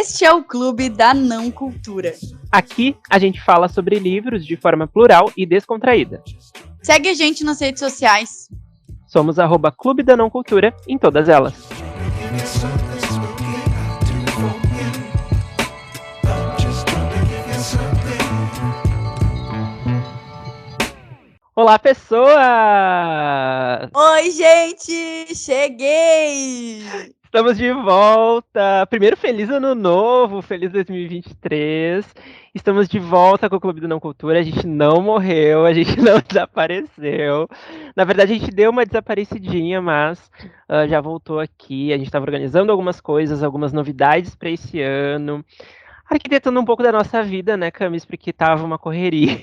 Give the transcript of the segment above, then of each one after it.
Este é o Clube da Não Cultura. Aqui a gente fala sobre livros de forma plural e descontraída. Segue a gente nas redes sociais. Somos @Clube da Não Cultura em todas elas. Olá, pessoas! Oi, gente! Cheguei! Estamos de volta! Primeiro, feliz ano novo, feliz 2023. Estamos de volta com o Clube do Não Cultura. A gente não morreu, a gente não desapareceu. Na verdade, a gente deu uma desaparecidinha, mas já voltou aqui. A gente estava organizando algumas coisas, algumas novidades para esse ano. Arquitetando um pouco da nossa vida, né, Camis? Porque tava uma correria.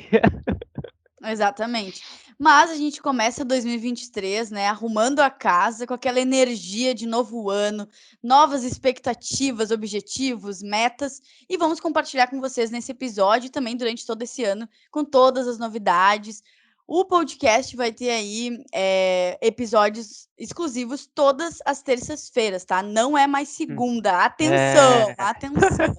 Exatamente. Mas a gente começa 2023, né, arrumando a casa com aquela energia de novo ano, novas expectativas, objetivos, metas, e vamos compartilhar com vocês nesse episódio e também durante todo esse ano com todas as novidades. O podcast vai ter aí episódios exclusivos todas as terças-feiras, tá? Não é mais segunda. Atenção, atenção.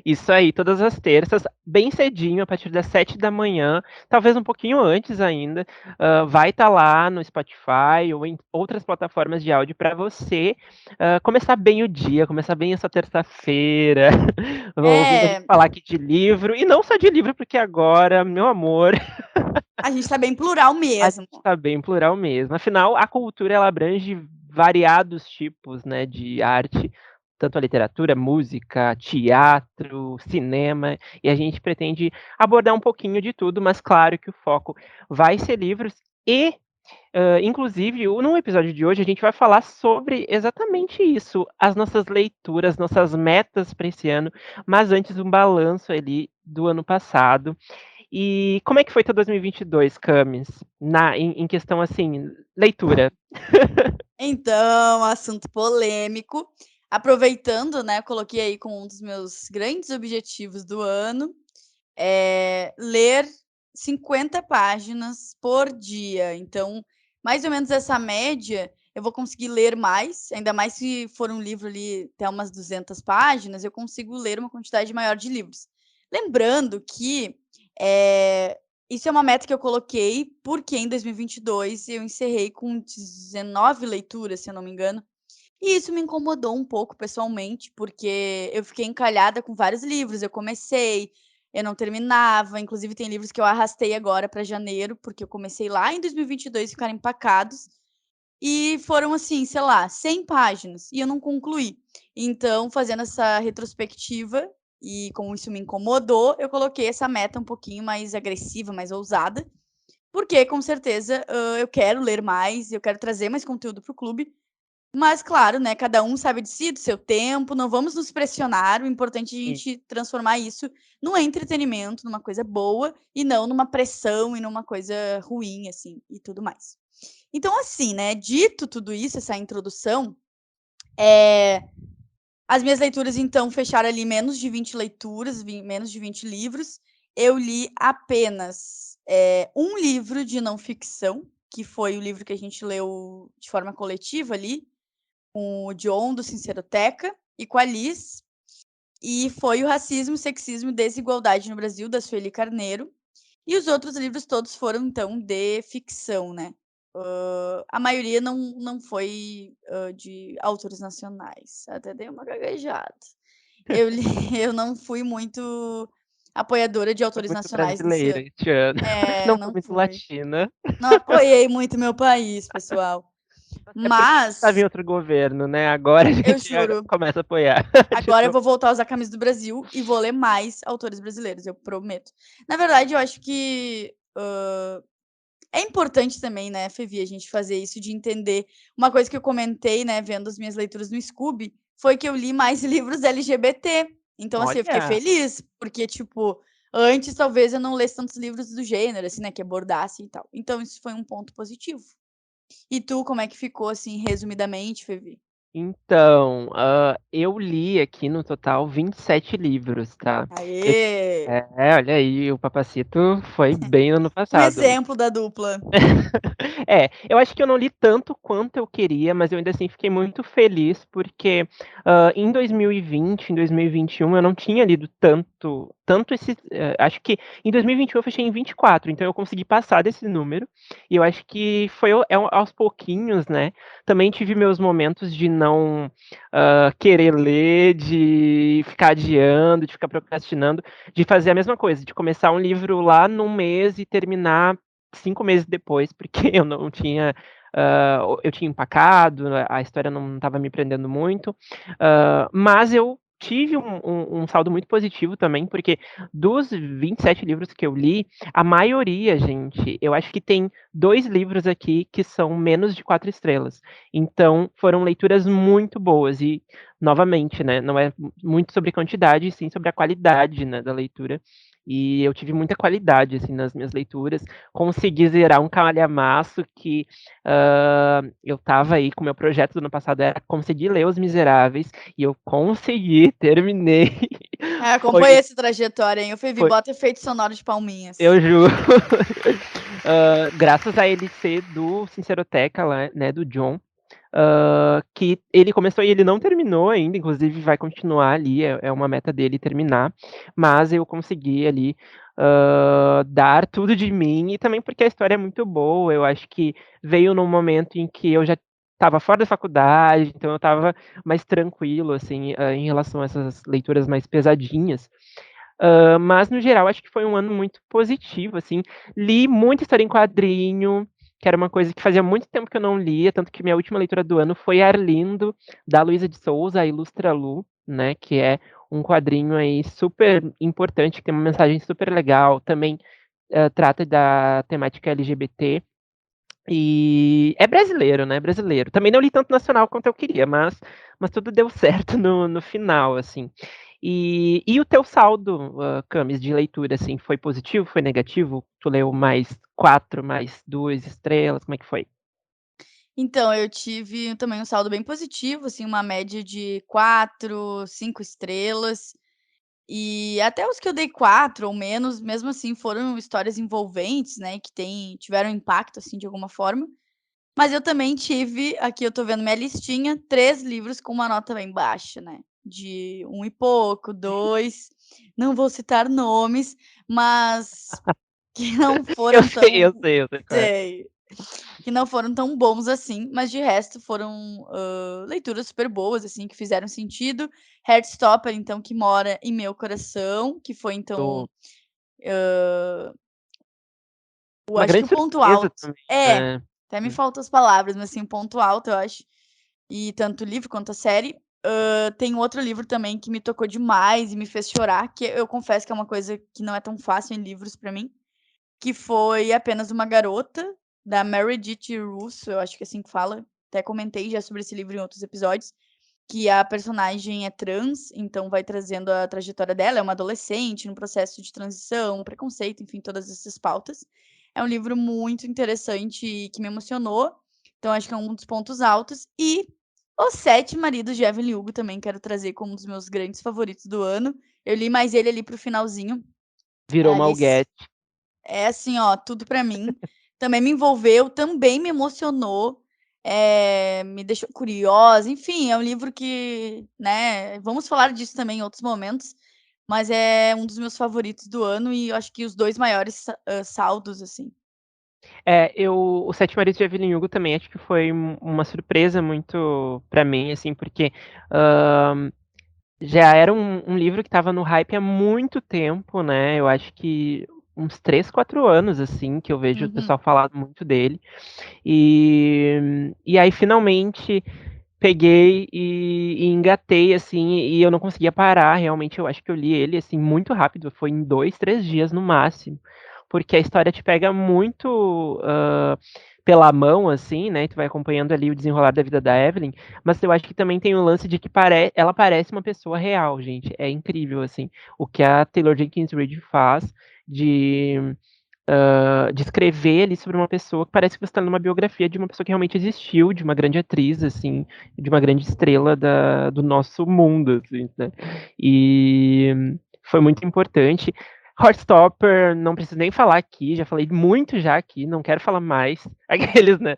Isso aí, todas as terças, bem cedinho, a partir das 7 da manhã, talvez um pouquinho antes ainda, vai estar lá no Spotify ou em outras plataformas de áudio para você começar bem o dia, começar bem essa terça-feira, ouvindo a gente falar aqui de livro, e não só de livro, porque agora, meu amor... A gente está bem plural mesmo. A gente está bem plural mesmo. Afinal, a cultura ela abrange variados tipos, né, de arte, tanto a literatura, música, teatro, cinema, e a gente pretende abordar um pouquinho de tudo, mas claro que o foco vai ser livros e, inclusive, no episódio de hoje a gente vai falar sobre exatamente isso, as nossas leituras, nossas metas para esse ano, mas antes um balanço ali do ano passado. E como é que foi teu 2022, Camis? Em questão, assim, leitura. Então, assunto polêmico. Aproveitando, né, coloquei aí como um dos meus grandes objetivos do ano, ler 50 páginas por dia. Então, mais ou menos essa média, eu vou conseguir ler mais, ainda mais se for um livro ali até umas 200 páginas, eu consigo ler uma quantidade maior de livros. Lembrando que isso é uma meta que eu coloquei, porque em 2022 eu encerrei com 19 leituras, se eu não me engano. E isso me incomodou um pouco pessoalmente, porque eu fiquei encalhada com vários livros. Eu comecei, eu não terminava. Inclusive, tem livros que eu arrastei agora para janeiro, porque eu comecei lá em 2022 ficaram empacados. E foram, assim, sei lá, 100 páginas, e eu não concluí. Então, fazendo essa retrospectiva, e como isso me incomodou, eu coloquei essa meta um pouquinho mais agressiva, mais ousada, porque com certeza eu quero ler mais, eu quero trazer mais conteúdo para o clube, mas claro, né, cada um sabe de si, do seu tempo, não vamos nos pressionar, o importante é a gente transformar isso num entretenimento, numa coisa boa, e não numa pressão e numa coisa ruim, assim, e tudo mais. Então, assim, né, dito tudo isso, essa introdução, as minhas leituras, então, fecharam ali menos de 20 leituras, menos de 20 livros. Eu li apenas um livro de não ficção, que foi o livro que a gente leu de forma coletiva ali, com o John, do Sinceroteca, e com a Liz, e foi o Racismo, Sexismo e Desigualdade no Brasil, da Sueli Carneiro. E os outros livros todos foram, então, de ficção, né. A maioria não foi, de autores nacionais, até dei uma gaguejada. Eu li eu não fui muito apoiadora de Foi autores muito nacionais nesse brasileira ano. este ano. Não foi Não muito fui. latina. Não apoiei muito meu país, pessoal. É porque a gente estava em Mas, outro governo, né, agora a eu gente juro, começa a apoiar. De agora eu novo. vou voltar a usar a camisa do Brasil e vou ler mais autores brasileiros, eu prometo. Na verdade, eu acho que, é importante também, né, Fevi, a gente fazer isso de entender. Uma coisa que eu comentei, né, vendo as minhas leituras no Scooby, foi que eu li mais livros LGBT. Então, assim, eu fiquei Olha! feliz, porque, tipo, antes talvez eu não lesse tantos livros do gênero, assim, né, que abordassem e tal. Então isso foi um ponto positivo. E tu, como é que ficou, assim, resumidamente, Fevi? Então, eu li aqui no total 27 livros, tá. Eu Aê! olha aí, o Papacito foi bem no ano O passado. exemplo da dupla. É, eu acho que eu não li tanto quanto eu queria, mas eu ainda assim fiquei muito feliz, porque, em 2020, em 2021 eu não tinha lido tanto esse acho que em 2021 eu fechei em 24, então eu consegui passar desse número, e eu acho que foi aos pouquinhos, né. Também tive meus momentos de não, querer ler, de ficar adiando, de ficar procrastinando, de fazer a mesma coisa, de começar um livro lá num mês e terminar 5 meses depois, porque eu não tinha, eu tinha empacado, a história não estava me prendendo muito, mas eu tive um saldo muito positivo também, porque dos 27 livros que eu li, a maioria, gente, eu acho que tem 2 livros aqui que são menos de 4 estrelas. Então, foram leituras muito boas e, novamente, né, não é muito sobre quantidade, e sim sobre a qualidade, né, da leitura. E eu tive muita qualidade, assim, nas minhas leituras. Consegui zerar um calhamaço que, eu estava aí com o meu projeto do ano passado era conseguir ler Os Miseráveis, e eu consegui, terminei. Ah, Foi acompanhei essa trajetória, hein. O Fevi, foi bota efeito sonoro de palminhas. eu juro. Graças a ele ser do Sinceroteca lá, né, do John, que ele começou e ele não terminou ainda, inclusive vai continuar ali, é uma meta dele terminar, mas eu consegui ali, dar tudo de mim e também porque a história é muito boa, eu acho que veio num momento em que eu já estava fora da faculdade, então eu estava mais tranquilo, assim, em relação a essas leituras mais pesadinhas. Mas no geral acho que foi um ano muito positivo, assim. Li muita história em quadrinho, que era uma coisa que fazia muito tempo que eu não lia, tanto que minha última leitura do ano foi Arlindo, da Luísa de Souza, a Ilustra Lu, né, que é um quadrinho aí super importante, que tem uma mensagem super legal, também, trata da temática LGBT, e é brasileiro, né, brasileiro. Também não li tanto nacional quanto eu queria, mas tudo deu certo no final, assim. E o teu saldo, Camis, de leitura, assim, foi positivo, foi negativo? Tu leu mais 4, mais 2 estrelas, como é que foi? Então, eu tive também um saldo bem positivo, assim, uma média de 4, 5 estrelas. E até os que eu dei 4 ou menos, mesmo assim, foram histórias envolventes, né, que tiveram impacto, assim, de alguma forma. Mas eu também tive, aqui eu tô vendo minha listinha, 3 livros com uma nota bem baixa, né, de um e pouco, 2, não vou citar nomes, mas que não Eu foram sei, eu tão sei, eu sei qual é. sei, que não foram tão bons assim, mas de resto foram, leituras super boas, assim, que fizeram sentido. Heartstopper, então, que mora em meu coração, que foi então, Tô eu uma acho que o grande ponto surpresa alto também, é, né. até me faltam as palavras, mas assim, o ponto alto eu acho, e tanto o livro quanto a série. Tem um outro livro também que me tocou demais e me fez chorar, que eu confesso que é uma coisa que não é tão fácil em livros pra mim, que foi Apenas uma Garota, da Meredith Russo, eu acho que é assim que fala. Até comentei já sobre esse livro em outros episódios, que a personagem é trans, então vai trazendo a trajetória dela, é uma adolescente no processo de transição, preconceito, enfim, todas essas pautas. É um livro muito interessante e que me emocionou, então acho que é um dos pontos altos. E Os Sete Maridos de Evelyn Hugo também quero trazer como um dos meus grandes favoritos do ano. Eu li mais ele ali pro finalzinho. Virou Ali malguete. é assim, ó, tudo pra mim. Também me envolveu, também me emocionou, me deixou curiosa, enfim, é um livro que, né, vamos falar disso também em outros momentos, mas é um dos meus favoritos do ano e eu acho que os 2 maiores saldos, assim. O Sete Maridos de Evelyn Hugo também acho que foi uma surpresa muito pra mim, assim, porque, já era um livro que estava no hype há muito tempo, né, eu acho que uns 3, 4 anos, assim, que eu vejo o Uhum. pessoal falar muito dele. E aí finalmente peguei e engatei, assim, e eu não conseguia parar, realmente eu acho que eu li ele, assim, muito rápido, foi em 2, 3 dias no máximo, porque a história te pega muito, pela mão, assim, né, tu vai acompanhando ali o desenrolar da vida da Evelyn, mas eu acho que também tem o lance de que ela parece uma pessoa real, gente, é incrível, assim, o que a Taylor Jenkins Reid faz de de escrever ali sobre uma pessoa que parece que você está numa biografia de uma pessoa que realmente existiu, de uma grande atriz, assim, de uma grande estrela do nosso mundo, assim, né? E foi muito importante. Heartstopper, não preciso nem falar aqui, já falei muito já aqui, não quero falar mais, aqueles, né?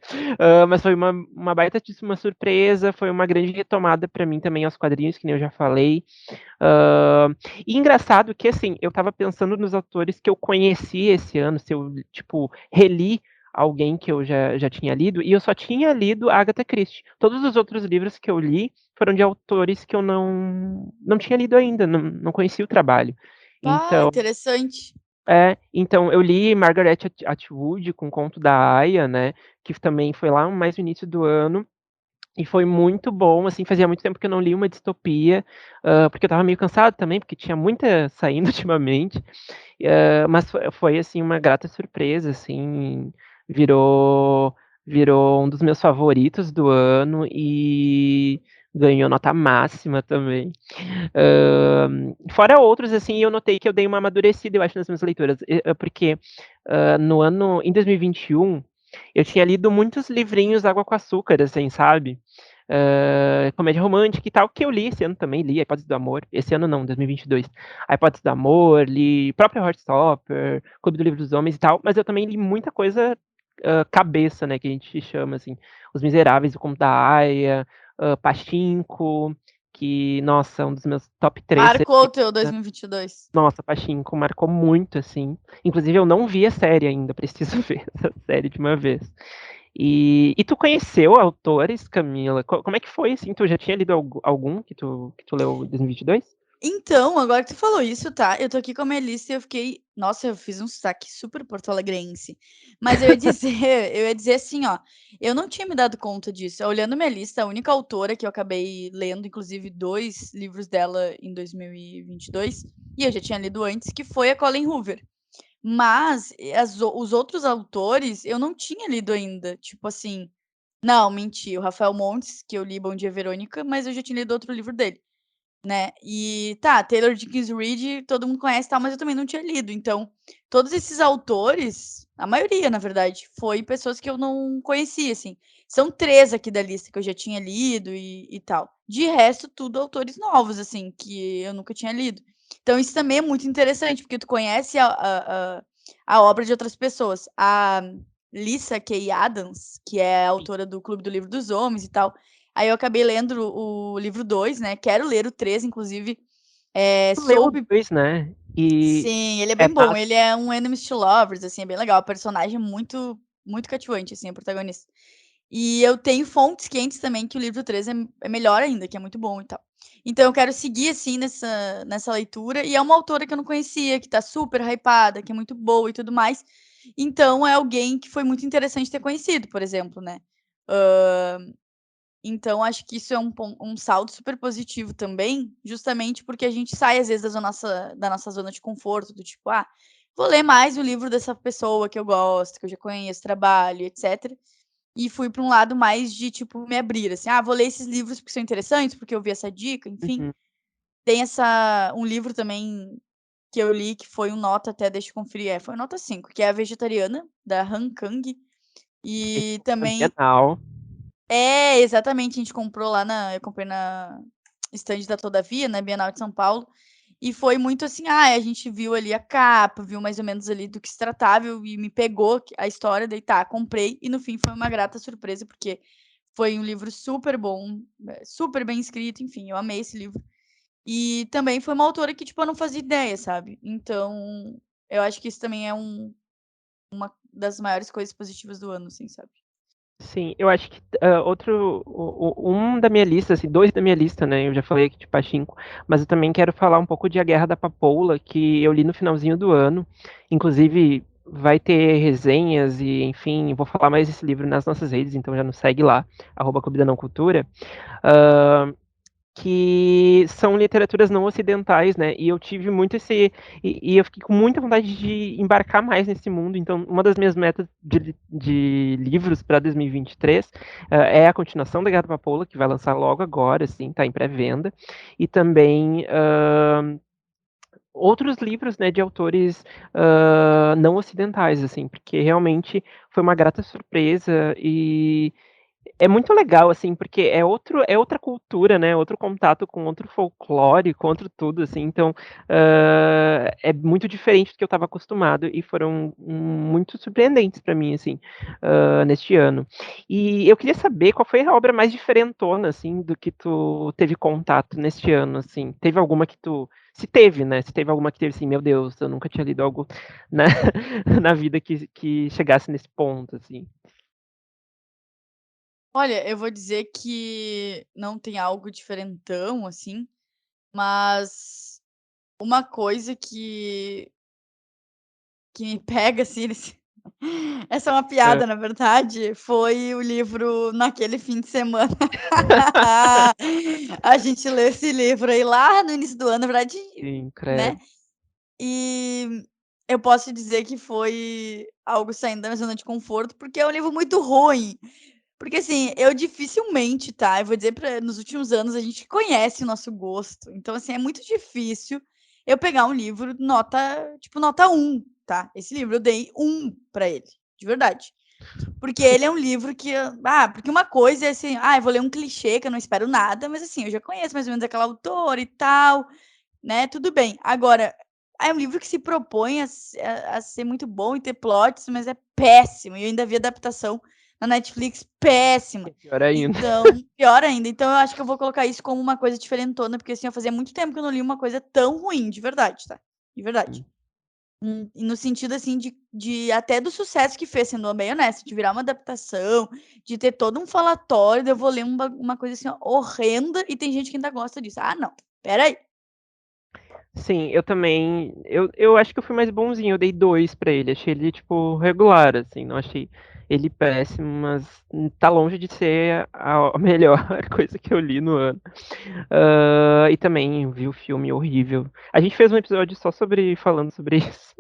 Mas foi uma baitíssima surpresa, foi uma grande retomada para mim também aos quadrinhos, que nem eu já falei. E engraçado que, assim, eu tava pensando nos autores que eu conheci esse ano, se eu, tipo, reli alguém que eu já tinha lido, e eu só tinha lido Agatha Christie. Todos os outros livros que eu li foram de autores que eu não tinha lido ainda, não conhecia o trabalho. Ah, Então, interessante. então eu li Margaret Atwood com o Conto da Aia, né, que também foi lá mais no início do ano, e foi muito bom, assim, fazia muito tempo que eu não li uma distopia, porque eu estava meio cansado também, porque tinha muita saindo ultimamente, mas foi, assim, uma grata surpresa, assim, virou virou um dos meus favoritos do ano e ganhou nota máxima também. Fora outros, assim, eu notei que eu dei uma amadurecida, eu acho, nas minhas leituras, porque, no ano em 2021, eu tinha lido muitos livrinhos água com açúcar, assim, sabe? Comédia romântica e tal, que eu li esse ano também, li A Hipótese do Amor, esse ano não, 2022, A Hipótese do Amor, li próprio Heartstopper, Clube do Livro dos Homens e tal, mas eu também li muita coisa cabeça, né, que a gente chama, assim, Os Miseráveis, O Conto da Aia, Pachinko, que, nossa, é um dos meus top 3. Marcou o teu 2022. Nossa, Pachinko marcou muito, assim. Inclusive, eu não vi a série ainda, preciso ver essa série de uma vez. E tu conheceu autores, Camila? Como é que foi, assim? Tu já tinha lido algum que tu leu em 2022? Então, agora que tu falou isso, tá? Eu tô aqui com a minha lista e eu fiquei. Nossa, eu fiz um sotaque super porto-alegrense. Mas eu ia dizer, eu ia dizer assim, ó. Eu não tinha me dado conta disso. Olhando minha lista, a única autora que eu acabei lendo, inclusive, 2 livros dela em 2022, e eu já tinha lido antes, que foi a Colleen Hoover. Mas os outros autores eu não tinha lido ainda. Tipo assim. Não, menti. O Rafael Montes, que eu li Bom Dia Verônica, mas eu já tinha lido outro livro dele. Né, e tá, Taylor Jenkins Reid todo mundo conhece e tal, mas eu também não tinha lido, então, todos esses autores, a maioria na verdade, foi pessoas que eu não conhecia, assim. São 3 aqui da lista que eu já tinha lido e tal. De resto, tudo autores novos, assim, que eu nunca tinha lido. Então isso também é muito interessante, porque tu conhece a obra de outras pessoas. A Lisa Kay Adams, que é a autora do Clube do Livro dos Homens e tal, aí eu acabei lendo o livro 2, né? Quero ler o 3, inclusive. Tu leu o Soube. 2, né? E Sim, ele é é bem bom. massa. Ele é um enemies to lovers, assim, é bem legal. O personagem é muito, muito cativante, assim, o protagonista. E eu tenho fontes quentes também que o livro 3 é melhor ainda, que é muito bom e tal. Então eu quero seguir, assim, nessa leitura. E é uma autora que eu não conhecia, que tá super hypada, que é muito boa e tudo mais. Então é alguém que foi muito interessante ter conhecido, por exemplo, né? Então acho que isso é um saldo super positivo também, justamente porque a gente sai às vezes da nossa zona de conforto, do tipo: "Ah, vou ler mais o livro dessa pessoa que eu gosto, que eu já conheço o trabalho, etcétera". E fui para um lado mais de, tipo, me abrir, assim: "Ah, vou ler esses livros porque são interessantes, porque eu vi essa dica", enfim. Uhum. Tem essa um livro também que eu li que foi um nota até, deixa eu conferir, foi nota 5, que é A Vegetariana, da Han Kang, e Na também Bienal. exatamente, a gente comprou lá eu comprei na estande da Todavia, na Bienal de São Paulo, e foi muito assim, a gente viu ali a capa, viu mais ou menos ali do que se tratava e me pegou a história, daí tá, comprei e no fim foi uma grata surpresa, porque foi um livro super bom, super bem escrito, enfim, eu amei esse livro. E também foi uma autora que, tipo, eu não fazia ideia, sabe. Então, eu acho que isso também é uma das maiores coisas positivas do ano, assim, sabe. Sim, eu acho que um da minha lista, assim, dois da minha lista, né? Eu já falei aqui de Pachinko, mas eu também quero falar um pouco de A Guerra da Papoula, que eu li no finalzinho do ano. Inclusive, vai ter resenhas e, enfim, vou falar mais desse livro nas nossas redes, então já nos segue lá, Clube da Não Cultura. Que são literaturas não ocidentais, né? E eu tive muito e eu fiquei com muita vontade de embarcar mais nesse mundo. Então, uma das minhas metas de livros para 2023 é a continuação da Gata Papoula, que vai lançar logo agora, assim, tá em pré-venda. E também outros livros, né, de autores, não ocidentais, assim, porque realmente foi uma grata surpresa e é muito legal, assim, porque é outra cultura, né, outro contato com outro folclore, com outro tudo, assim, então, é muito diferente do que eu estava acostumado e foram muito surpreendentes para mim, assim, neste ano. E eu queria saber qual foi a obra mais diferentona, assim, do que tu teve contato neste ano, assim. Teve alguma que tu se teve, né, se teve alguma que teve assim: "Meu Deus, eu nunca tinha lido algo na na vida que chegasse nesse ponto", assim. Olha, eu vou dizer que não tem algo diferentão, assim, mas uma coisa que me pega, assim, nesse essa é uma Hã. piada, na verdade, foi o livro Naquele Fim de Semana. A gente leu esse livro aí lá no início do ano, na verdade, Sim, né, credo. e eu posso dizer que foi algo saindo da minha zona de conforto, porque é um livro muito ruim. Porque, assim, eu dificilmente, tá, eu vou dizer pra nos últimos anos a gente conhece o nosso gosto, então, assim, é muito difícil eu pegar um livro nota, tipo, nota 1, tá. Esse livro eu dei 1 pra ele, de verdade. Porque ele é um livro que porque uma coisa é assim, eu vou ler um clichê que eu não espero nada, mas, assim, eu já conheço mais ou menos aquela autora e tal, né, tudo bem. Agora, é um livro que se propõe a ser muito bom e ter plots, mas é péssimo, e eu ainda vi adaptação na Netflix péssima. É pior ainda. Então pior ainda, então eu acho que eu vou colocar isso como uma coisa diferentona, porque, assim, fazia muito tempo que eu não li uma coisa tão ruim, de verdade, tá, de verdade. E no sentido, assim, de até do sucesso que fez, sendo bem honesta, de virar uma adaptação, de ter todo um falatório, daí eu vou ler uma coisa, assim, ó, horrenda e tem gente que ainda gosta disso. Ah, não, espera aí. Sim, eu também eu acho que eu fui mais bonzinho, eu dei 2 pra ele, achei ele, tipo, regular, assim, não achei ele péssimo, mas tá longe de ser a melhor coisa que eu li no ano. E também vi o filme horrível. A gente fez um episódio só falando sobre isso,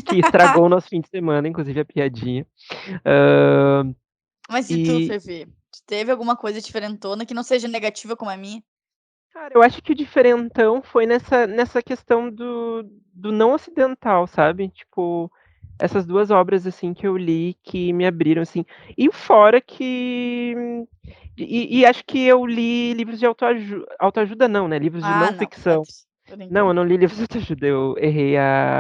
que estragou o nosso fim de semana, inclusive a piadinha. Hã, Mas e tu, e Fefi? Tu teve alguma coisa diferentona que não seja negativa como a minha? Cara, eu acho que o diferentão foi nessa questão do não ocidental, sabe, tipo, essas 2 obras, assim, que eu li que me abriram, assim, e fora que acho que eu li livros de autoajuda não, né, livros de Ah, não não, ficção. tô Não, eu brincando. não li livros de autoajuda, eu errei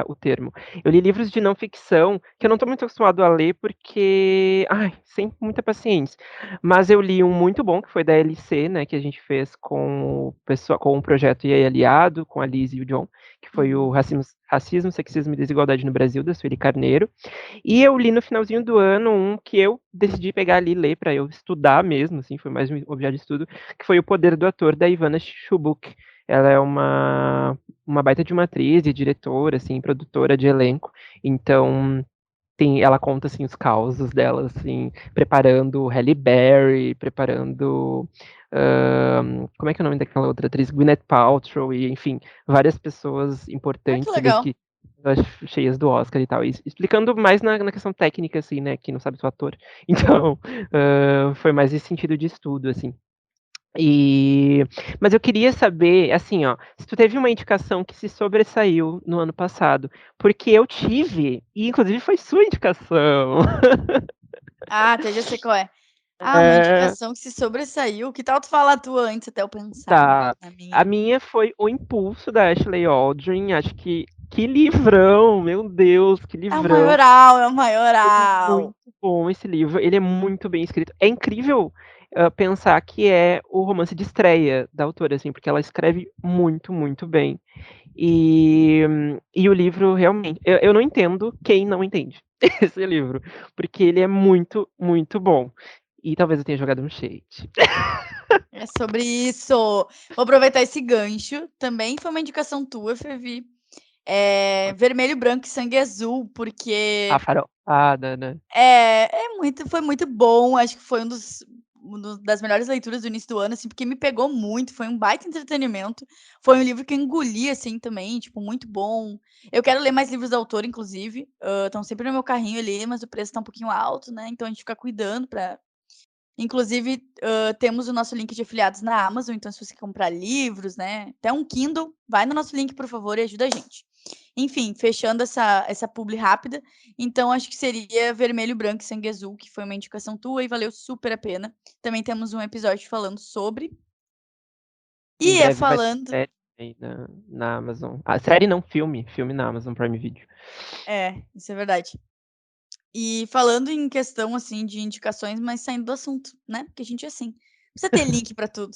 o termo. Eu li livros de não ficção, que eu não estou muito acostumado a ler, porque, sem muita paciência. Mas eu li um muito bom, que foi da LC, né, que a gente fez com o projeto E aí Aliado, com a Liz e o John, que foi o Uhum. Racismo, Sexismo e Desigualdade no Brasil, da Sueli Carneiro. E eu li no finalzinho do ano um que eu decidi pegar ali e ler para eu estudar mesmo, assim, foi mais um objeto de estudo, que foi O Poder do Ator, da Ivana Chubbuck. Ela é uma baita de uma atriz e diretora, assim, produtora de elenco. Então, ela conta, assim, os causos dela, assim, preparando Halle Berry, preparando, como é que é o nome daquela outra atriz? Gwyneth Paltrow e, enfim, várias pessoas Ah, que importantes ali legal. que cheias do Oscar e tal, e explicando mais na questão técnica, assim, né, que não sabe, sou ator. Então, foi mais esse sentido de estudo, assim. E mas eu queria saber, assim, ó, se tu teve uma indicação que se sobressaiu no ano passado, porque eu tive, e inclusive foi sua indicação. Ah, até já sei qual é. Ah, uma É, indicação que se sobressaiu. Que tal tu falar a tua antes até eu pensar tá. na A minha? minha foi O Impulso, da Ashley Aldrin, acho que livrão, meu Deus, que É o livrão. maioral, é o Ele é maioral. muito bom esse livro, ele é muito bem escrito. É incrível, pensar que é o romance de estreia da autora, assim, porque ela escreve muito, muito bem. E o livro realmente eu não entendo quem não entende esse livro, porque ele é muito, muito bom. E talvez eu tenha jogado um shade. É sobre isso. Vou aproveitar esse gancho. Também foi uma indicação tua, Fevi. Vermelho, Branco e Sangue Azul, A porque farofada, né. foi muito bom. Acho que foi das melhores leituras do início do ano, assim, porque me pegou muito. Foi um baita entretenimento. Foi um livro que eu engoli, assim, também, tipo, muito bom. Eu quero ler mais livros da autora, inclusive. Estão sempre no meu carrinho ali, mas o preço tá um pouquinho alto, né? Então a gente fica cuidando pra. Inclusive, temos o nosso link de afiliados na Amazon, então se você comprar livros, né, até um Kindle, vai no nosso link, por favor, e ajuda a gente. Enfim, fechando essa publi rápida, então acho que seria Vermelho, Branco e Sangue Azul, que foi uma indicação tua e valeu super a pena. Também temos um episódio falando sobre. Em E breve vai ter falando série aí na Amazon. Ah, série não, filme. Filme na Amazon Prime Video. isso é verdade. E falando em questão, assim, de indicações, mas saindo do assunto, né, porque a gente é assim, precisa ter link pra tudo.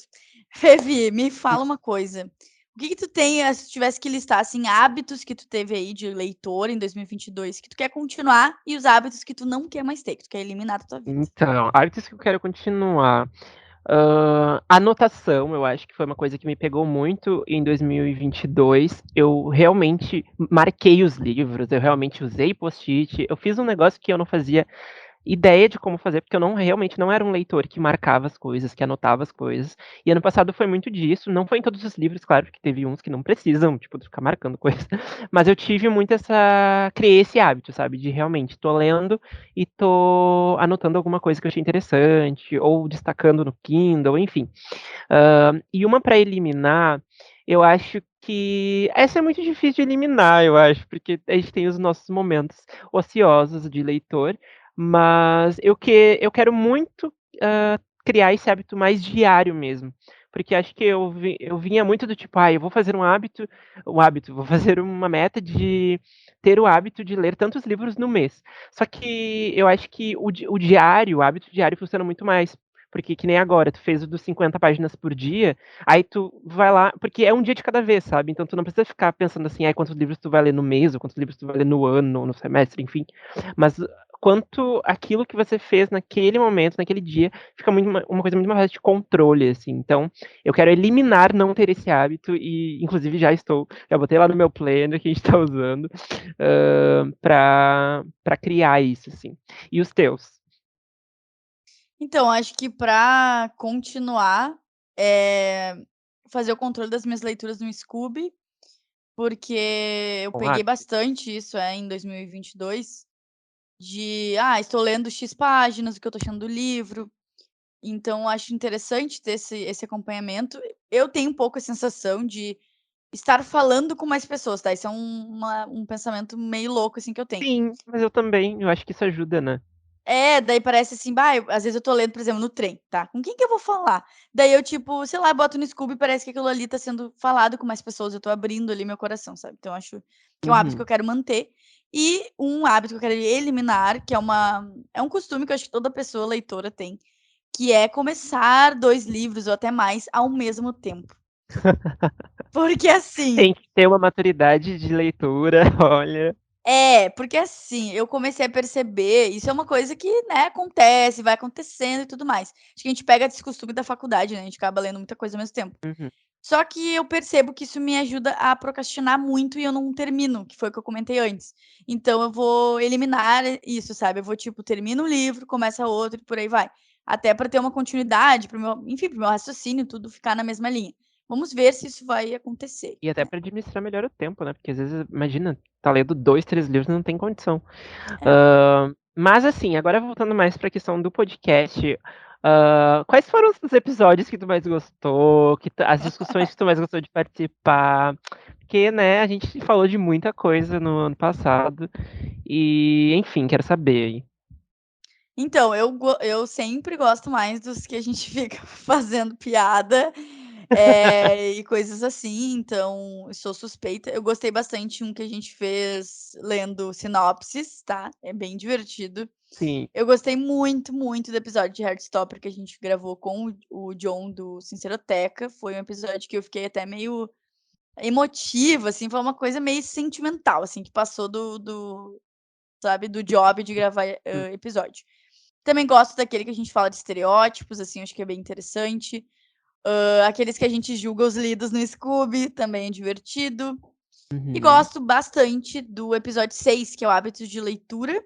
Fevi, me fala uma coisa, o que que tu tem, se tu tivesse que listar, assim, hábitos que tu teve aí de leitor em 2022 que tu quer continuar e os hábitos que tu não quer mais ter, que tu quer eliminar da tua vida? Então, hábitos que eu quero continuar. Anotação, eu acho que foi uma coisa que me pegou muito em 2022. Eu realmente marquei os livros, eu realmente usei post-it. Eu fiz um negócio que eu não fazia ideia de como fazer, porque eu realmente não era um leitor que marcava as coisas, que anotava as coisas. E ano passado foi muito disso. Não foi em todos os livros, claro, porque teve uns que não precisam, tipo, de ficar marcando coisas. Mas eu tive muito criei esse hábito, sabe? De realmente tô lendo e tô anotando alguma coisa que eu achei interessante, ou destacando no Kindle, enfim. E uma para eliminar, eu acho que essa é muito difícil de eliminar, eu acho, porque a gente tem os nossos momentos ociosos de leitor, mas eu quero muito criar esse hábito mais diário mesmo. Porque acho que eu vinha muito do tipo, eu vou fazer vou fazer uma meta de ter o hábito de ler tantos livros no mês. Só que eu acho que o hábito diário funciona muito mais. Porque que nem agora, tu fez o dos 50 páginas por dia, aí tu vai lá, porque é um dia de cada vez, sabe? Então tu não precisa ficar pensando assim, quantos livros tu vai ler no mês, ou quantos livros tu vai ler no ano, no semestre, enfim. Mas quanto aquilo que você fez naquele momento, naquele dia, fica muito uma coisa muito mais fácil de controle, assim. Então, eu quero eliminar não ter esse hábito, e inclusive já botei lá no meu planner que a gente tá usando, pra criar isso, assim. E os teus? Então, acho que para continuar, fazer o controle das minhas leituras no Scoob, porque eu Um peguei hábito? bastante isso, em 2022, de: estou lendo X páginas, o que eu tô achando do livro". Então acho interessante ter esse acompanhamento. Eu tenho um pouco a sensação de estar falando com mais pessoas, tá, isso é um pensamento meio louco, assim, que eu tenho. Sim, mas eu também, eu acho que isso ajuda, né. É, daí parece assim, às vezes eu tô lendo, por exemplo, no trem, tá, com quem que eu vou falar? Daí eu, tipo, sei lá, boto no Scooby e parece que aquilo ali tá sendo falado com mais pessoas, eu tô abrindo ali meu coração, sabe. Então eu acho que é um hábito que Uhum. eu quero manter. E um hábito que eu quero eliminar, que é um costume que eu acho que toda pessoa leitora tem, que é começar 2 livros ou até mais ao mesmo tempo. Porque assim Tem que ter uma maturidade de leitura, olha. porque assim, eu comecei a perceber, isso é uma coisa que, né, acontece, vai acontecendo e tudo mais. Acho que a gente pega desse costume da faculdade, né, a gente acaba lendo muita coisa ao mesmo tempo. Uhum. Só que eu percebo que isso me ajuda a procrastinar muito e eu não termino, que foi o que eu comentei antes. Então eu vou eliminar isso, sabe, eu vou, tipo, termino um livro, começa outro e por aí vai. Até para ter uma continuidade, para o meu enfim, para o meu raciocínio, tudo ficar na mesma linha. Vamos ver se isso vai acontecer, E até né. pra administrar melhor o tempo, né, porque às vezes, imagina, tá lendo 2, 3 livros e não tem condição. É. Mas assim, agora voltando mais pra questão do podcast, quais foram os episódios que tu mais gostou, as discussões que tu mais gostou de participar? Porque, né, a gente falou de muita coisa no ano passado e, enfim, quero saber aí. Então, eu sempre gosto mais dos que a gente fica fazendo piada, e coisas assim, então eu sou suspeita. Eu gostei bastante um que a gente fez lendo sinopses, tá, é bem divertido. Sim, Eu gostei muito, muito do episódio de Heartstopper que a gente gravou com o John do Sinceroteca, foi um episódio que eu fiquei até meio emotiva, assim, foi uma coisa meio sentimental, assim, que passou sabe, do job de gravar, hum, episódio. Também gosto daquele que a gente fala de estereótipos, assim, acho que é bem interessante. Aqueles que a gente julga os lidos no Scooby, também é divertido. E uhum. gosto bastante do episódio 6, que é o hábitos de leitura,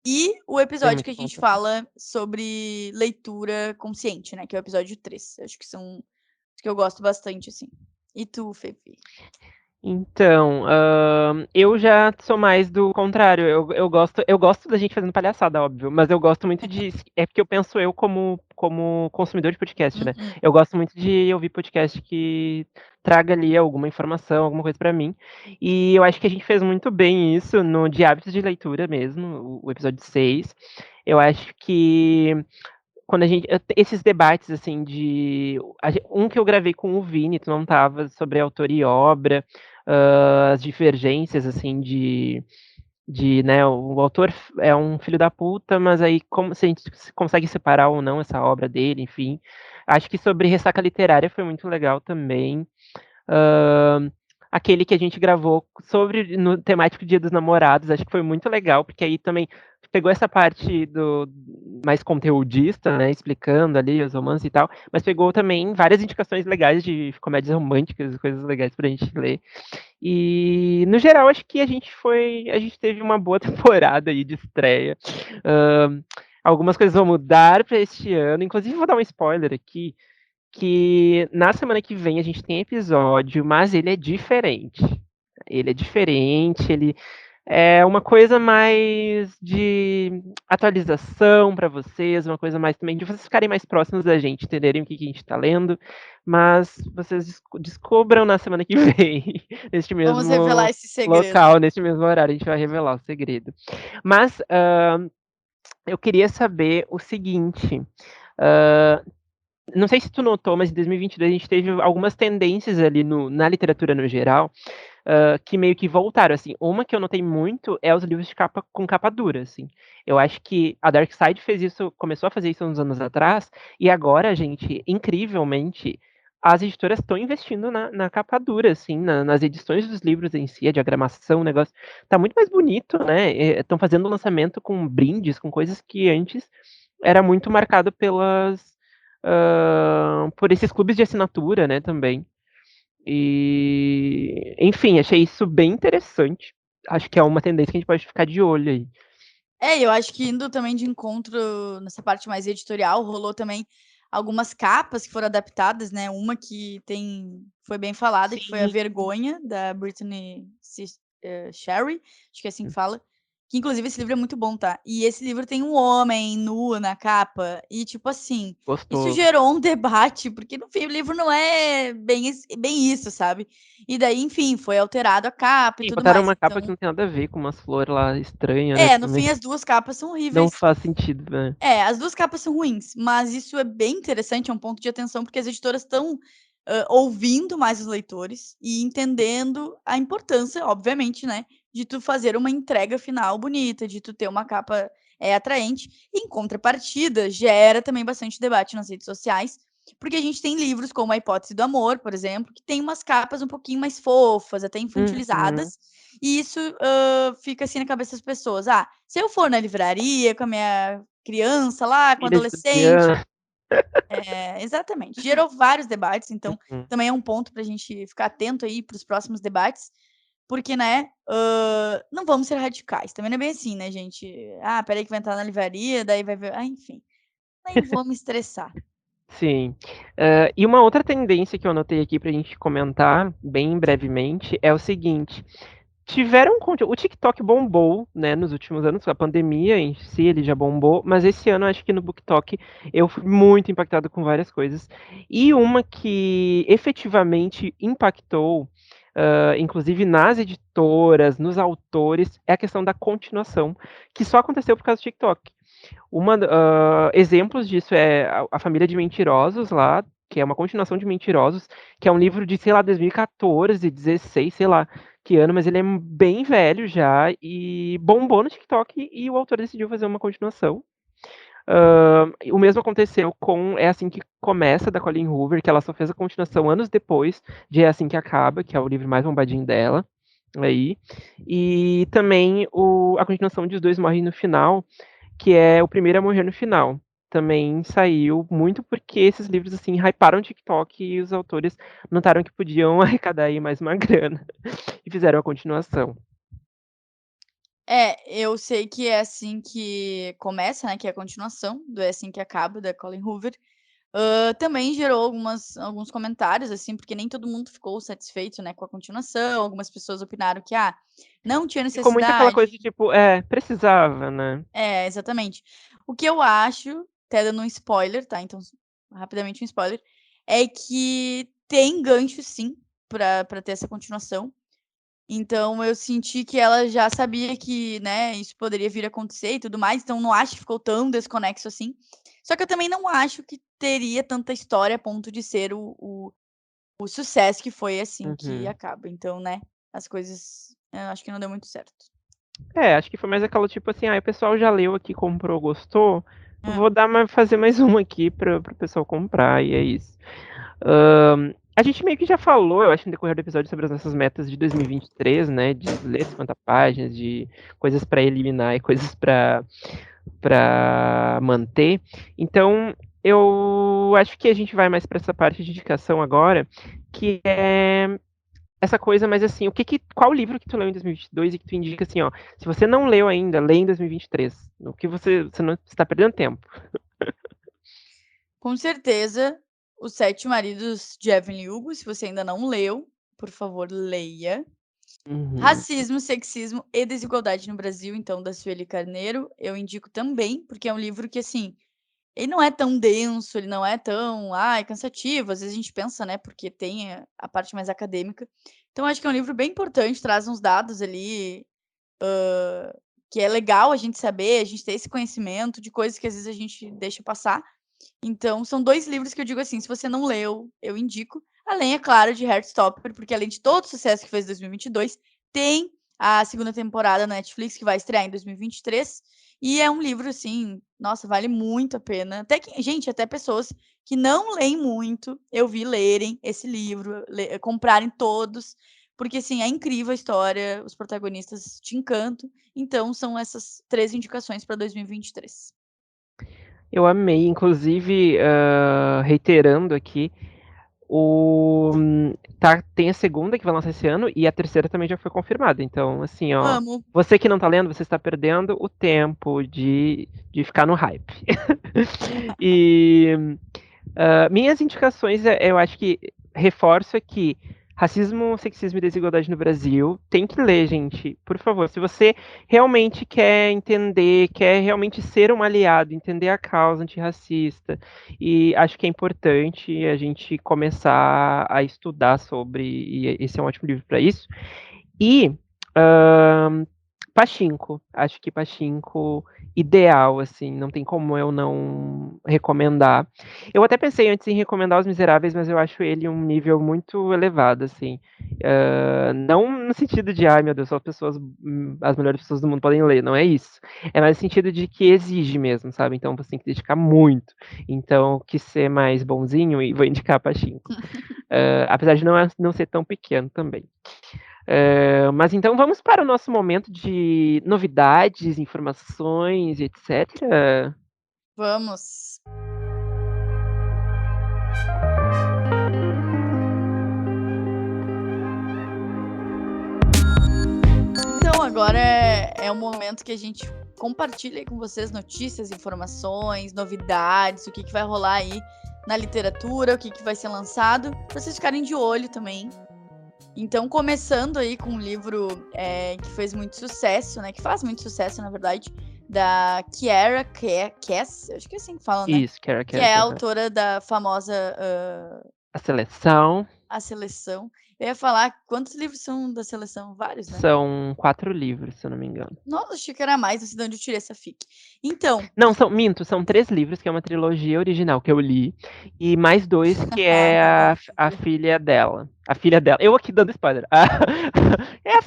e o É episódio que muito a bom gente também. fala sobre leitura consciente, né, que é o episódio 3. Acho que são os que eu gosto bastante, assim. E tu, Fefi? Então, eu já sou mais do contrário, eu gosto da gente fazendo palhaçada, óbvio, mas eu gosto muito de é porque eu penso eu como consumidor de podcast, né. Mm-mm. Eu gosto muito de ouvir podcast que traga ali alguma informação, alguma coisa pra mim, e eu acho que a gente fez muito bem isso no de hábitos de leitura mesmo, o episódio 6. Eu acho que quando a gente esses debates, assim, de um que eu gravei com o Vini, tu não estava, sobre autor e obra, as divergências, assim, de, né, o autor é um filho da puta, mas aí como se a gente consegue separar ou não essa obra dele, enfim. Acho que sobre ressaca literária foi muito legal também. Hã, aquele que a gente gravou sobre no temático Dia dos Namorados, acho que foi muito legal, porque aí também pegou essa parte do mais conteudista, né, explicando ali os romances e tal, mas pegou também várias indicações legais de comédias românticas, coisas legais pra gente ler. E, no geral, acho que a gente teve uma boa temporada aí de estreia. Hã, algumas coisas vão mudar pra este ano, inclusive vou dar um spoiler aqui, que na semana que vem a gente tem episódio, mas ele é diferente. Ele é diferente, ele é uma coisa mais de atualização para vocês, uma coisa mais também de vocês ficarem mais próximos da gente, entenderem o que que a gente tá lendo, mas vocês descubram na semana que vem, neste Vamos revelar mesmo esse segredo. local, nesse mesmo horário, a gente vai revelar o segredo. Mas, eu queria saber o seguinte, hã, não sei se tu notou, mas em 2022 a gente teve algumas tendências ali na literatura no geral, que meio que voltaram, assim. Uma que eu notei muito é os livros de capa com capa dura, assim. Eu acho que a Dark Side fez isso, começou a fazer isso uns anos atrás, e agora, gente, incrivelmente, as editoras estão investindo na capa dura, assim, nas edições dos livros em si, a diagramação, o negócio tá muito mais bonito, né? Estão fazendo lançamento com brindes, com coisas que antes era muito marcado por esses clubes de assinatura, né, também. E, enfim, achei isso bem interessante. Acho que é uma tendência que a gente pode ficar de olho aí. É, eu acho que indo também de encontro nessa parte mais editorial, rolou também algumas capas que foram adaptadas, né, uma que foi bem falada, que foi A Sim. Vergonha, da Brittany Sherry, acho que é assim que fala, que inclusive esse livro é muito bom, tá. E esse livro tem um homem nu na capa e, tipo assim, isso Gostoso. gerou um debate, porque no fim o livro não é bem isso, sabe. E daí, enfim, foi alterado a capa e Sim, tudo botaram mais, uma capa que então não tem nada a ver com umas flores lá estranha, né, é, no também. fim as 2 capas são Não horríveis. faz sentido, né. É, as 2 capas são ruins, mas isso é bem interessante, é um ponto de atenção, porque as editoras estão, ouvindo mais os leitores e entendendo a importância, obviamente, né, de tu fazer uma entrega final bonita, de tu ter uma capa, atraente. Em contrapartida, gera também bastante debate nas redes sociais, porque a gente tem livros como A Hipótese do Amor, por exemplo, que tem umas capas um pouquinho mais fofas, até Uhum. infantilizadas, e isso, fica assim na cabeça das pessoas: "Ah, se eu for na livraria com a minha criança lá, com Filha de adolescente". Juliana. É, exatamente. Gerou vários debates, então Uhum. também é um ponto pra gente ficar atento aí para os próximos debates, porque, né, não vamos ser radicais, também não é bem assim, né, gente. "Ah, espera aí que vai entrar na livraria, daí vai ver", enfim, nem vou me estressar. Sim. E uma outra tendência que eu anotei aqui pra gente comentar, bem brevemente, é o seguinte: tiveram o TikTok bombou, né, nos últimos anos, a pandemia em si ele já bombou, mas esse ano acho que no BookTok eu fui muito impactado com várias coisas. E uma que efetivamente impactou, inclusive nas editoras, nos autores, é a questão da continuação, que só aconteceu por causa do TikTok. Exemplos disso é a Família de Mentirosos lá, que é uma continuação de Mentirosos, que é um livro de, sei lá, 2014, 16, sei lá que ano, mas ele é bem velho já e bombou no TikTok e o autor decidiu fazer uma continuação. O mesmo aconteceu com É Assim que Começa, da Colleen Hoover, que ela só fez a continuação anos depois de É Assim que Acaba, que é o livro mais bombadinho dela, aí. E também a continuação de Os Dois Morrem no Final, que é O Primeiro a Morrer no Final. Também saiu muito porque esses livros, assim, hyparam o TikTok e os autores notaram que podiam arrecadar aí mais uma grana e fizeram a continuação. É, eu sei que É Assim que Começa, né, que é a continuação do É Assim que Acaba, da Colleen Hoover. Também gerou alguns comentários, assim, porque nem todo mundo ficou satisfeito, né, com a continuação. Algumas pessoas opinaram que, não tinha Ficou muito aquela coisa necessidade. de tipo, precisava, né. É, exatamente. O que eu acho, até dando um spoiler, tá, então rapidamente um spoiler, é que tem gancho sim pra ter essa continuação. Então eu senti que ela já sabia que, né, isso poderia vir a acontecer e tudo mais, então não acho que ficou tão desconexo assim. Só que eu também não acho que teria tanta história a ponto de ser o sucesso que foi assim que Uhum. acaba. Então, né, as coisas, eu acho que não deu muito certo. Acho que foi mais aquela tipo assim: o pessoal já leu aqui, comprou, gostou, Hã. vou fazer mais uma aqui para o pessoal comprar", e é isso. A gente meio que já falou, eu acho, no decorrer do episódio sobre as nossas metas de 2023, né, de ler 50 páginas, de coisas para eliminar e coisas para manter. Então, eu acho que a gente vai mais para essa parte de indicação agora, que é essa coisa, mas assim, qual livro que tu leu em 2022 e que tu indica assim, ó, se você não leu ainda, lê em 2023. O que você não, você tá perdendo tempo. Com certeza, Os Sete Maridos de Evelyn Hugo, se você ainda não leu, por favor, leia. Uhum. Racismo, Sexismo e Desigualdade no Brasil, então, da Sueli Carneiro, eu indico também, porque é um livro que, assim, ele não é tão denso, ele não é tão, cansativo, às vezes a gente pensa, né, porque tem a parte mais acadêmica. Então acho que é um livro bem importante, traz uns dados ali, que é legal a gente saber, a gente ter esse conhecimento de coisas que às vezes a gente deixa passar. Então são 2 livros que eu digo assim, se você não leu, eu indico. Além, é claro, de Heartstopper, porque além de todo o sucesso que fez em 2022, tem a segunda temporada na Netflix que vai estrear em 2023, e é um livro, assim, nossa, vale muito a pena. Até que gente, até pessoas que não leem muito, eu vi lerem esse livro, comprarem todos, porque, assim, é incrível a história, os protagonistas te encantam. Então são essas 3 indicações para 2023. Eu amei, inclusive, reiterando aqui, tem a segunda que vai lançar esse ano e a terceira também já foi confirmada. Então, assim, ó, Amo. você que não tá lendo, você está perdendo o tempo de ficar no hype. E minhas indicações, eu acho que reforço aqui, racismo, sexismo e desigualdade no Brasil. Tem que ler, gente, por favor. Se você realmente quer entender, quer realmente ser um aliado, entender a causa antirracista, e acho que é importante a gente começar a estudar sobre, e esse é um ótimo livro para isso. E Pachinko, acho que Pachinko ideal, assim, não tem como eu não recomendar. Eu até pensei antes em recomendar Os Miseráveis, mas eu acho ele um nível muito elevado, assim. Não no sentido de, ai meu Deus, só as melhores pessoas do mundo podem ler, não é isso. É mais no sentido de que exige mesmo, sabe? Então você tem que dedicar muito. Então, quis ser mais bonzinho e vou indicar Pachinko. Apesar de não ser tão pequeno também. Mas então vamos para o nosso momento de novidades, informações, etc. Vamos. Então agora é o momento que a gente compartilha aí com vocês notícias, informações, novidades, o que vai rolar aí na literatura, o que vai ser lançado, pra vocês ficarem de olho também. Então, começando aí com um livro, que fez muito sucesso, né, que faz muito sucesso, na verdade, da Kiera Cass, acho que é assim que fala, né, Isso, Kara que é Cass, a aham. autora da famosa, A seleção A Seleção. Eu ia falar quantos livros são da Seleção? Vários, né? são 4 livros, se eu não me engano. Nossa, achei que era mais, não sei de onde eu tirei essa fic. Então, Não, são 3 livros, que é uma trilogia original que eu li, e mais 2 que é a filha dela. A filha dela. Eu aqui dando spoiler. É a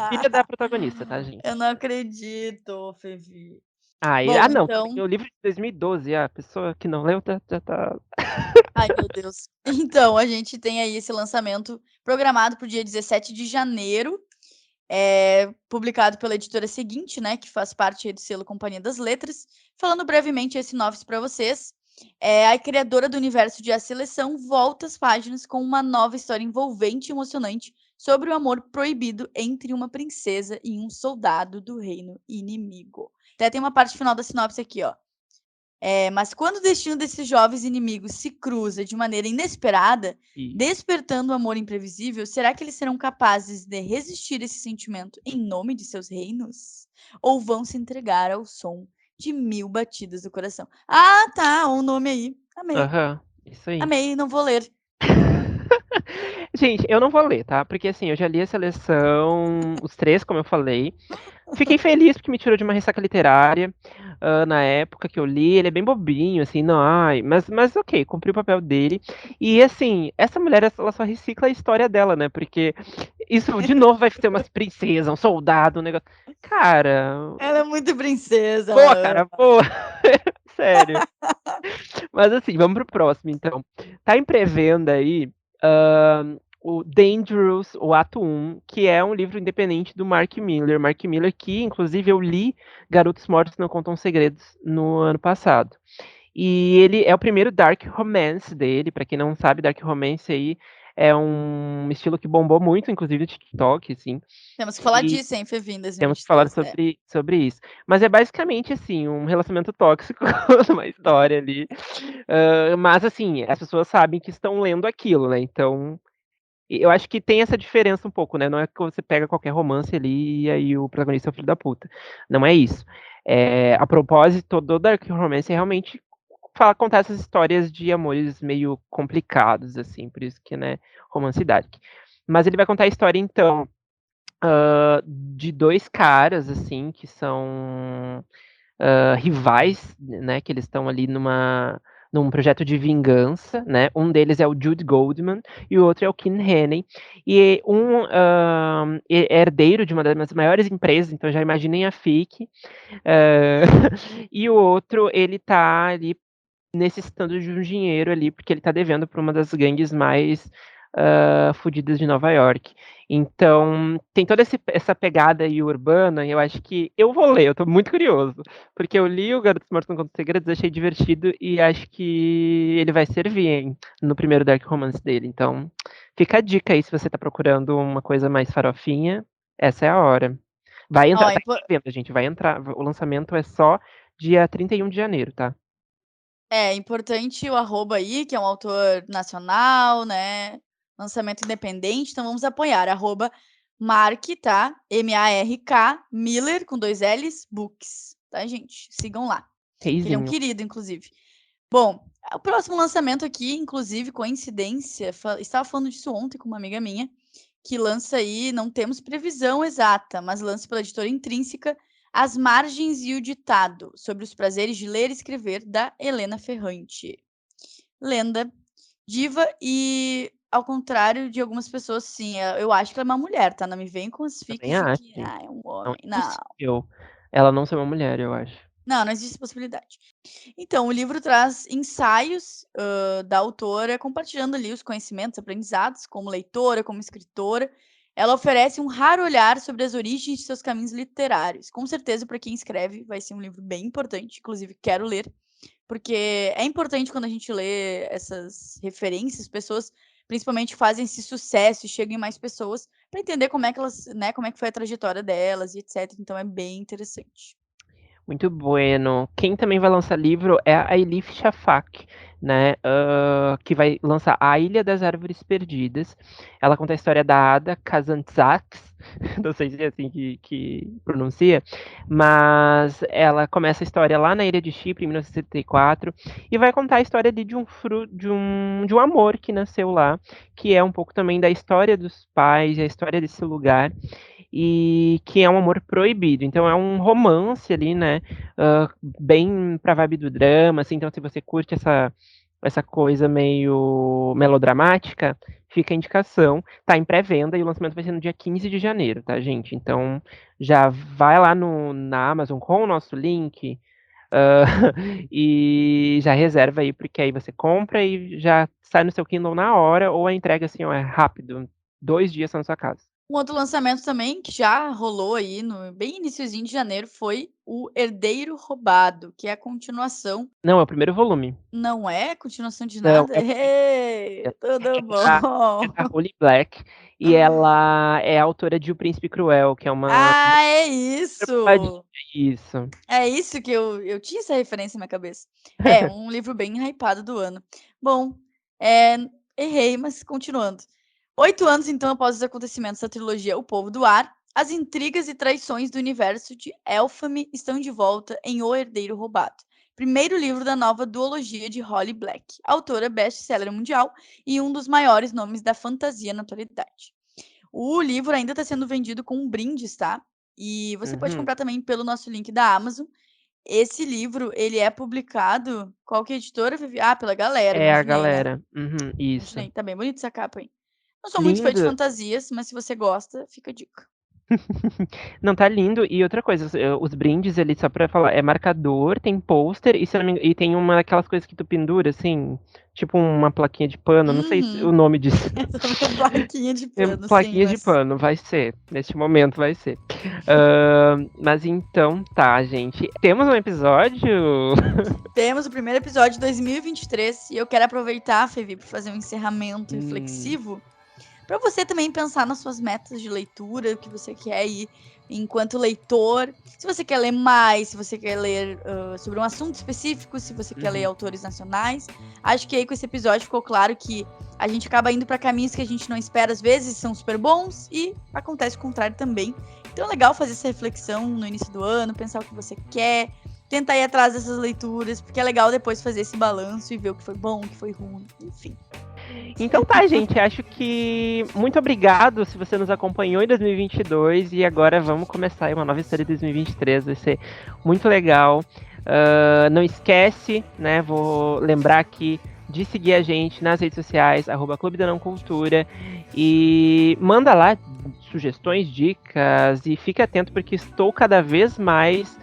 filha da protagonista, tá, eu gente? não acredito, Fevi. Ah, Bom, não, tudo bem. então, O livro de 2012, a pessoa que não leu já tá. ai meu Deus. Então, a gente tem aí esse lançamento programado para o dia 17 de janeiro, publicado pela editora Seguinte, né, que faz parte aí do selo Companhia das Letras. Falando brevemente a sinopse para vocês, a criadora do universo de A Seleção volta às páginas com uma nova história envolvente e emocionante sobre o amor proibido entre uma princesa e um soldado do reino inimigo. Até tem uma parte final da sinopse aqui, ó. Mas quando o destino desses jovens inimigos se cruza de maneira inesperada, E despertando o amor imprevisível, será que eles serão capazes de resistir esse sentimento em nome de seus reinos? Ou vão se entregar ao som de 1000 batidas do coração? Ah, tá, o nome aí. Amei. aham, isso aí. Amei, não vou ler. Gente, eu não vou ler, tá? Porque assim, eu já li a seleção, os 3, como eu falei. Fiquei feliz porque me tirou de uma ressaca literária, na época que eu li. Ele é bem bobinho, assim, não, ai, mas ok, cumpriu o papel dele. E assim, essa mulher, ela só recicla a história dela, né? Porque isso, de novo, vai ser umas princesas, um soldado, um negócio. Cara, Ela é muito princesa, boa, ela cara, ama. boa. Sério. Mas assim, vamos pro próximo, então. Tá em pré-venda aí, o Dangerous, o ato 1, que é um livro independente do Mark Miller. Mark Miller, que inclusive eu li Garotos Mortos Não Contam Segredos no ano passado. E ele é o primeiro dark romance dele. Pra quem não sabe, dark romance aí é um estilo que bombou muito, inclusive no TikTok, assim. Temos que falar E disso, hein, Fevim temos que falar 2023, é. sobre isso. Mas é basicamente, assim, um relacionamento tóxico, uma história ali. Mas, assim, as pessoas sabem que estão lendo aquilo, né? Então, eu acho que tem essa diferença um pouco, né? Não é que você pega qualquer romance ali e aí o protagonista é o filho da puta. Não é isso. A propósito do Dark Romance é realmente contar essas histórias de amores meio complicados, assim, por isso que, né, romance dark. Mas ele vai contar a história, então, de 2 caras, assim, que são, rivais, né, que eles estão ali num projeto de vingança, né. Um deles é o Jude Goldman e o outro é o Kim Haney. E um, é herdeiro de uma das maiores empresas, então já imaginem a FIC. hã, e o outro, ele tá ali necessitando de um dinheiro ali, porque ele tá devendo para uma das gangues mais, fudidas de Nova York. Então, tem toda essa pegada aí urbana, e eu acho que eu vou ler, eu tô muito curioso, porque eu li o Garotos Mortos Não Contam Segredos, achei divertido e acho que ele vai servir, hein, no primeiro dark romance dele. Então, fica a dica aí se você tá procurando uma coisa mais farofinha, essa é a hora. Vai Ó, entrar, tá em pré-venda, gente, vai entrar, o lançamento é só dia 31 de janeiro, tá? é importante o arroba aí, que é um autor nacional, né, lançamento independente, então vamos apoiar, arroba Mark, tá, M-A-R-K, Miller, com 2 L's, Books, tá, gente? Sigam lá, que ele é um Reizinho. querido, inclusive. Bom, o próximo lançamento aqui, inclusive, coincidência, estava falando disso ontem com uma amiga minha, que lança aí, não temos previsão exata, mas lança pela editora Intrínseca, As Margens e o Ditado, sobre os prazeres de ler e escrever, da Helena Ferrante. Lenda, diva e, ao contrário de algumas pessoas, sim, eu acho que ela é uma mulher, tá? Não me vem com as Também fics de acho, que gente. é um Não, homem. Não, impossível ela não ser uma mulher, eu acho. não, não existe possibilidade. Então, o livro traz ensaios, da autora, compartilhando ali os conhecimentos, aprendizados, como leitora, como escritora. Ela oferece um raro olhar sobre as origens de seus caminhos literários. Com certeza, para quem escreve, vai ser um livro bem importante, inclusive quero ler, porque é importante quando a gente lê essas referências, pessoas principalmente fazem esse sucesso e chegam em mais pessoas, para entender como é que elas, né, como é que foi a trajetória delas e etc. Então é bem interessante. Muito bueno. Quem também vai lançar livro é a Elif Shafak, né, que vai lançar A Ilha das Árvores Perdidas. Ela conta a história da Ada Kazantzakis, não sei se é assim que pronuncia, mas ela começa a história lá na ilha de Chipre, em 1974, e vai contar a história ali de um amor que nasceu lá, que é um pouco também da história dos pais, a história desse lugar, e que é um amor proibido. Então é um romance ali, né, bem pra vibe do drama, assim, então se você curte essa coisa meio melodramática, fica a indicação. Tá em pré-venda e o lançamento vai ser no dia 15 de janeiro, tá, gente? Então já vai lá na Amazon com o nosso link, hã, e já reserva aí, porque aí você compra e já sai no seu Kindle na hora, ou a entrega, assim, ó, é rápido, 2 dias tá na sua casa. Um outro lançamento também que já rolou aí no bem iniciozinho de janeiro foi o Herdeiro Roubado, que é a continuação. Não, é o primeiro volume. Não é continuação de Não, nada? é o primeiro. Ê, tudo É bom. da Holly Black, e ela é autora de O Príncipe Cruel, que é uma Ah, é roubadinha, isso! isso. É isso que eu tinha essa referência na minha cabeça. É, um livro bem hypado do ano. Bom, errei, mas continuando. 8 anos, então, após os acontecimentos da trilogia O Povo do Ar, as intrigas e traições do universo de Elphame estão de volta em O Herdeiro Roubado, primeiro livro da nova duologia de Holly Black, autora best-seller mundial e um dos maiores nomes da fantasia na atualidade. O livro ainda está sendo vendido com brindes, tá? E você pode Uhum. comprar também pelo nosso link da Amazon. Esse livro, ele é publicado qual que é a editora, Vivi? Ah, pela Galera, É a imaginei, né? galera. Uhum, isso. Imaginei. Tá bem bonito essa capa aí. Não sou muito fã de Lindo. fantasias, mas se você gosta, fica a dica. Não, tá lindo. E outra coisa, os brindes ali, só pra falar, é marcador, tem pôster e, se eu não me e tem uma daquelas coisas que tu pendura, assim, tipo uma plaquinha de pano, não sei o Uhum. nome disso. Essa minha plaquinha de É, pano, sim, plaquinha de mas pano, vai ser. Neste momento vai ser. Mas então tá, gente. Temos um episódio. temos o primeiro episódio de 2023 e eu quero aproveitar, Fevi, para fazer um encerramento Hum, reflexivo para você também pensar nas suas metas de leitura, o que você quer ir enquanto leitor. Se você quer ler mais, se você quer ler sobre um assunto específico, se você quer ler uhum. autores nacionais. Acho que aí com esse episódio ficou claro que a gente acaba indo para caminhos que a gente não espera, às vezes são super bons e acontece o contrário também. Então é legal fazer essa reflexão no início do ano, pensar o que você quer, tentar ir atrás dessas leituras, porque é legal depois fazer esse balanço e ver o que foi bom, o que foi ruim, enfim. Então tá, gente. Acho que muito obrigado se você nos acompanhou em 2022 e agora vamos começar uma nova história de 2023. Vai ser muito legal. Não esquece, né? Vou lembrar aqui de seguir a gente nas redes sociais, @Clube da Não Cultura, e manda lá sugestões, dicas e fique atento porque estou cada vez mais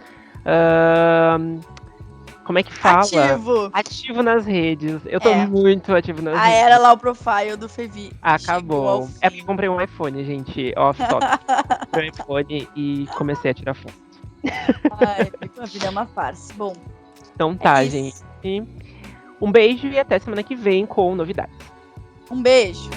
como é que fala? Ativo! Ativo nas redes. Eu tô É. muito ativo nas A redes. era lá o profile do Fevi. Chegou ao Acabou. É porque fim. comprei um iPhone, gente. Off top. Comprei um iPhone e comecei a tirar foto. Ai, a vida é uma farsa. Bom, Então é tá, isso. gente. Um beijo e até semana que vem com novidades. Um beijo.